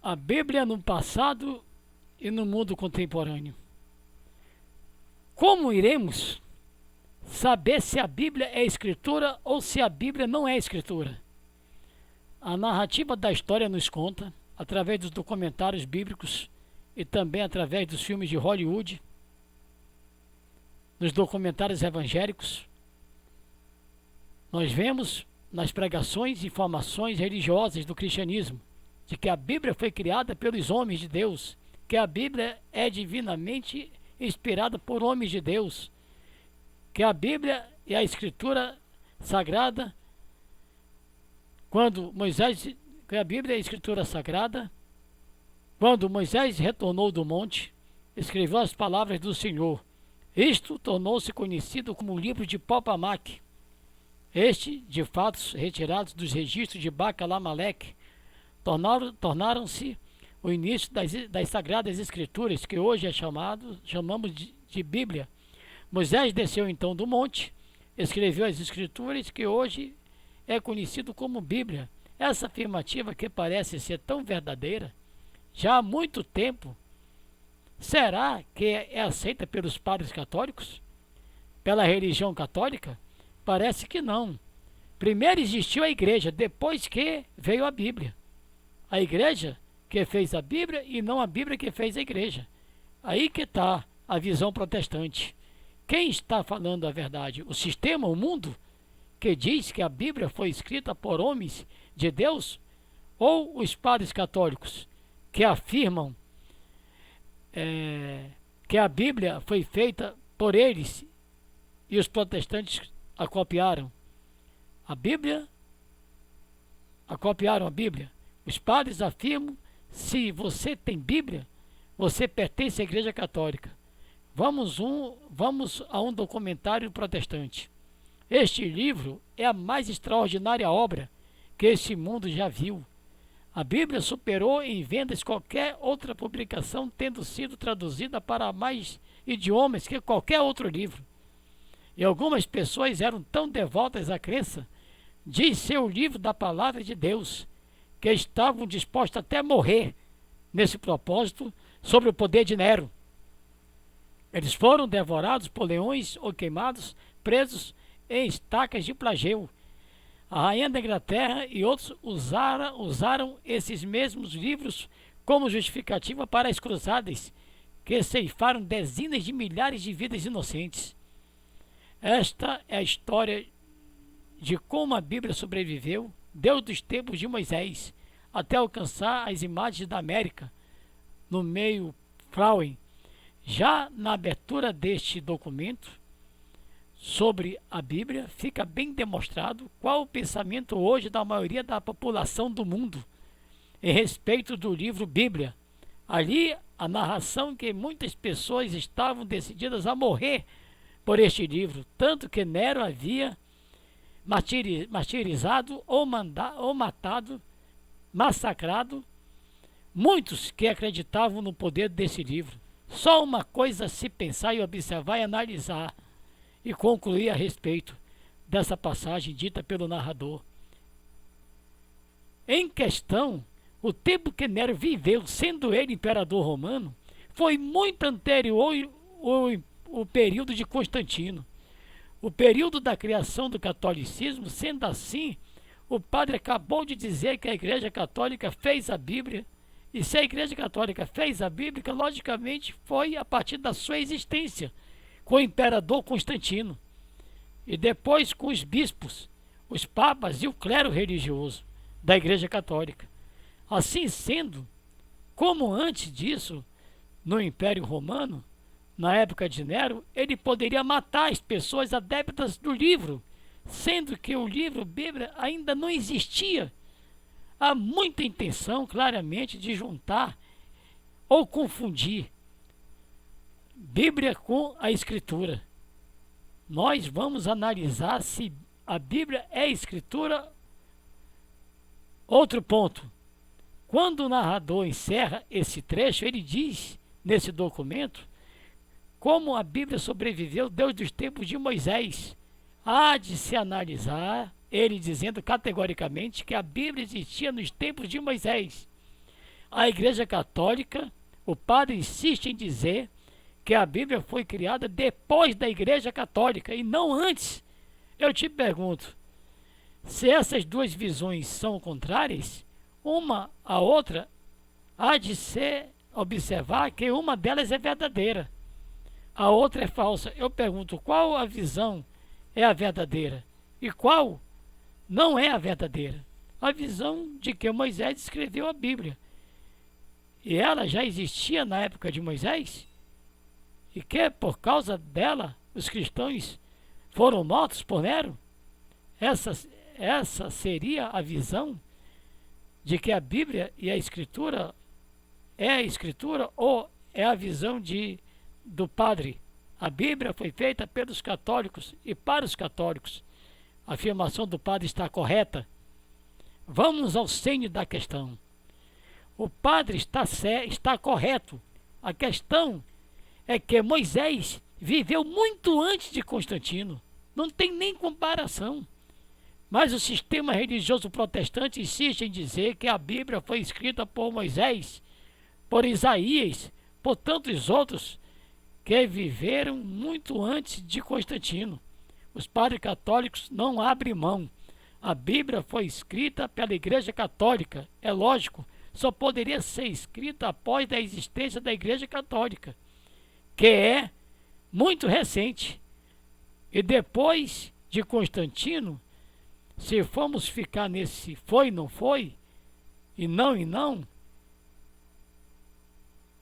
A Bíblia no passado e no mundo contemporâneo. Como iremos saber se a Bíblia é escritura ou se a Bíblia não é escritura? A narrativa da história nos conta, através dos documentários bíblicos e também através dos filmes de Hollywood, nos documentários evangélicos, nós vemos nas pregações e informações religiosas do cristianismo de que a Bíblia foi criada pelos homens de Deus, que a Bíblia é divinamente inspirada por homens de Deus, que a Bíblia é a escritura sagrada, que a Bíblia é a escritura sagrada, quando Moisés retornou do monte, escreveu as palavras do Senhor. Isto tornou-se conhecido como o livro de Popamac. Este, de fatos retirados dos registros de Bacalamaleque, tornaram-se o início das Sagradas Escrituras, que hoje chamamos de Bíblia. Moisés desceu então do monte, escreveu as Escrituras, que hoje é conhecido como Bíblia. Essa afirmativa, que parece ser tão verdadeira, já há muito tempo, será que é aceita pelos padres católicos? Pela religião católica? Parece que não. Primeiro existiu a igreja, depois que veio a Bíblia. A igreja que fez a Bíblia e não a Bíblia que fez a igreja. Aí que está a visão protestante. Quem está falando a verdade? O sistema, o mundo, que diz que a Bíblia foi escrita por homens de Deus? Ou os padres católicos, que afirmam que a Bíblia foi feita por eles e os protestantes a copiaram? Copiaram a Bíblia. Os padres afirmam: se você tem Bíblia, você pertence à Igreja Católica. Vamos a um documentário protestante. Este livro é a mais extraordinária obra que esse mundo já viu. A Bíblia superou em vendas qualquer outra publicação, tendo sido traduzida para mais idiomas que qualquer outro livro. E algumas pessoas eram tão devotas à crença de ser o livro da palavra de Deus, que estavam dispostos até a morrer nesse propósito sobre o poder de Nero. Eles foram devorados por leões ou queimados, presos em estacas de flagelo. A rainha da Inglaterra e outros usaram esses mesmos livros como justificativa para as cruzadas, que ceifaram dezenas de milhares de vidas inocentes. Esta é a história de como a Bíblia sobreviveu desde os tempos de Moisés até alcançar as imagens da América no meio Frauen. Já na abertura deste documento sobre a Bíblia, fica bem demonstrado qual o pensamento hoje da maioria da população do mundo em respeito do livro Bíblia. Ali, a narração que muitas pessoas estavam decididas a morrer por este livro, tanto que Nero havia martirizado ou matado, massacrado muitos que acreditavam no poder desse livro. Só uma coisa a se pensar e observar e analisar e concluir a respeito dessa passagem dita pelo narrador. Em questão, o tempo que Nero viveu, sendo ele imperador romano, foi muito anterior ao período de Constantino, o período da criação do catolicismo. Sendo assim, o padre acabou de dizer que a Igreja Católica fez a Bíblia, e se a Igreja Católica fez a Bíblia, logicamente foi a partir da sua existência com o imperador Constantino, e depois com os bispos, os papas e o clero religioso da Igreja Católica. Assim sendo, como antes disso, no Império Romano, na época de Nero, ele poderia matar as pessoas adeptas do livro, sendo que o livro Bíblia ainda não existia. Há muita intenção, claramente, de juntar ou confundir Bíblia com a Escritura. Nós vamos analisar se a Bíblia é Escritura. Outro ponto: quando o narrador encerra esse trecho, ele diz nesse documento como a Bíblia sobreviveu desde os tempos de Moisés. Há de se analisar ele dizendo categoricamente que a Bíblia existia nos tempos de Moisés. a Igreja Católica, o padre insiste em dizer que a Bíblia foi criada depois da Igreja Católica e não antes. Eu te pergunto, se essas duas visões são contrárias, uma à outra, há de se observar que uma delas é verdadeira, a outra é falsa. Eu pergunto, qual a visão é a verdadeira e qual não é a verdadeira? A visão de que Moisés escreveu a Bíblia. E ela já existia na época de Moisés, e que por causa dela os cristãos foram mortos por Nero. Essa seria a visão de que a Bíblia e a Escritura é a Escritura, ou é a visão do padre? A Bíblia foi feita pelos católicos e para os católicos. A afirmação do padre está correta? Vamos ao cerne da questão. O padre está correto. A questão é que Moisés viveu muito antes de Constantino. Não tem nem comparação. Mas o sistema religioso protestante insiste em dizer que a Bíblia foi escrita por Moisés, por Isaías, por tantos outros que viveram muito antes de Constantino. Os padres católicos não abrem mão. A Bíblia foi escrita pela Igreja Católica. É lógico, só poderia ser escrita após a existência da Igreja Católica, que é muito recente. E depois de Constantino, se formos ficar nesse foi, não foi, e não,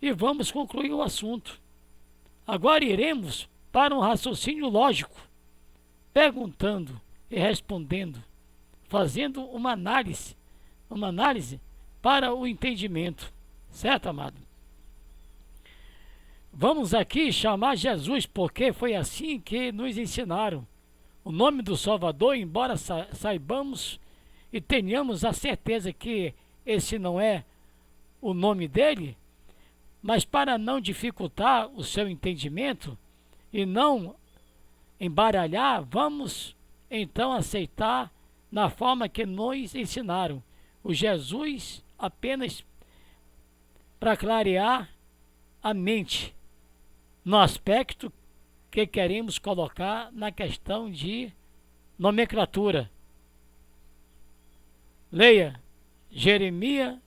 e vamos concluir o assunto. Agora iremos para um raciocínio lógico, perguntando e respondendo, fazendo uma análise para o entendimento. Certo, amado? Vamos aqui chamar Jesus, porque foi assim que nos ensinaram. O nome do Salvador, embora saibamos e tenhamos a certeza que esse não é o nome dele, mas para não dificultar o seu entendimento e não embaralhar, vamos então aceitar na forma que nos ensinaram o Jesus apenas para clarear a mente no aspecto que queremos colocar na questão de nomenclatura. Leia Jeremias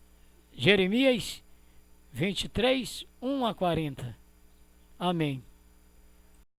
23, 1 a 40. Amém.